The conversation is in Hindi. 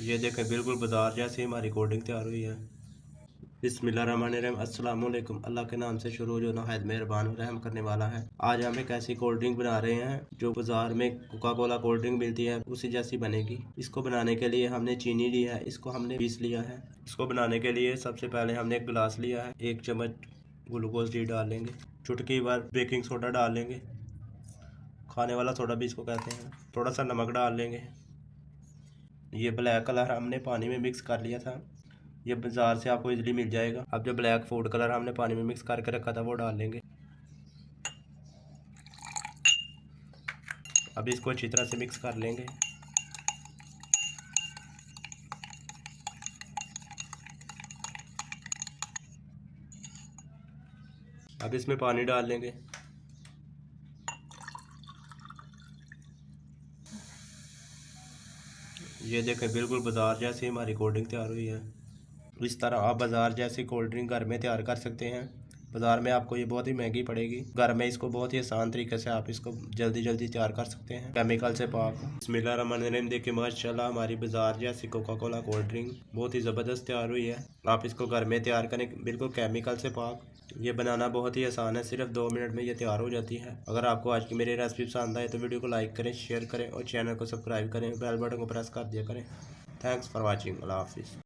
ये देखें बिल्कुल बाजार जैसे हमारी कोल्ड ड्रिंक तैयार हुई है। बिस्मिल्लाहिर्रहमानिर्रहीम, अस्सलाम वालेकुम। अल्लाह के नाम से शुरू जो नहायत मेहरबान और रहम करने वाला है। आज हम एक ऐसी कोल्ड ड्रिंक बना रहे हैं जो बाजार में कोका कोला कोल्ड ड्रिंक मिलती है उसी जैसी बनेगी। इसको बनाने के लिए हमने चीनी ली है, इसको हमने पीस लिया है। इसको बनाने के लिए सबसे पहले हमने एक गिलास लिया है, 1 चम्मच ग्लूकोज डी डाल लेंगे, चुटकी भर बेकिंग सोडा डाल लेंगे, खाने वाला सोडा भी इसको कहते हैं, थोड़ा सा नमक डाल लेंगे। ये ब्लैक कलर हमने पानी में मिक्स कर लिया था, ये बाजार से आपको इजीली मिल जाएगा। अब जो ब्लैक फूड कलर हमने पानी में मिक्स करके रखा था वो डाल लेंगे। अब इसको अच्छी तरह से मिक्स कर लेंगे। अब इसमें पानी डाल लेंगे। ये देखें बिल्कुल बाजार जैसी हमारी कोल्ड ड्रिंक तैयार हुई है। इस तरह आप बाजार जैसी कोल्ड ड्रिंक घर में तैयार कर सकते हैं। बाजार में आपको ये बहुत ही महंगी पड़ेगी, घर में इसको बहुत ही आसान तरीके से आप इसको जल्दी जल्दी तैयार कर सकते हैं, केमिकल से पाक। बिस्मिल्लाहिर्रहमानिर्रहीम। देखिए माशाल्लाह हमारी बाजार जैसी कोका कोला कोल्ड ड्रिंक बहुत ही ज़बरदस्त तैयार हुई है। आप इसको घर में तैयार करें बिल्कुल केमिकल से पाक। ये बनाना बहुत ही आसान है, सिर्फ 2 मिनट में ये तैयार हो जाती है। अगर आपको आज की मेरी रेसिपी पसंद आए तो वीडियो को लाइक करें, शेयर करें और चैनल को सब्सक्राइब करें, बेल बटन को प्रेस कर दिया करें। Thanks for watching. अल्लाह हाफिज़।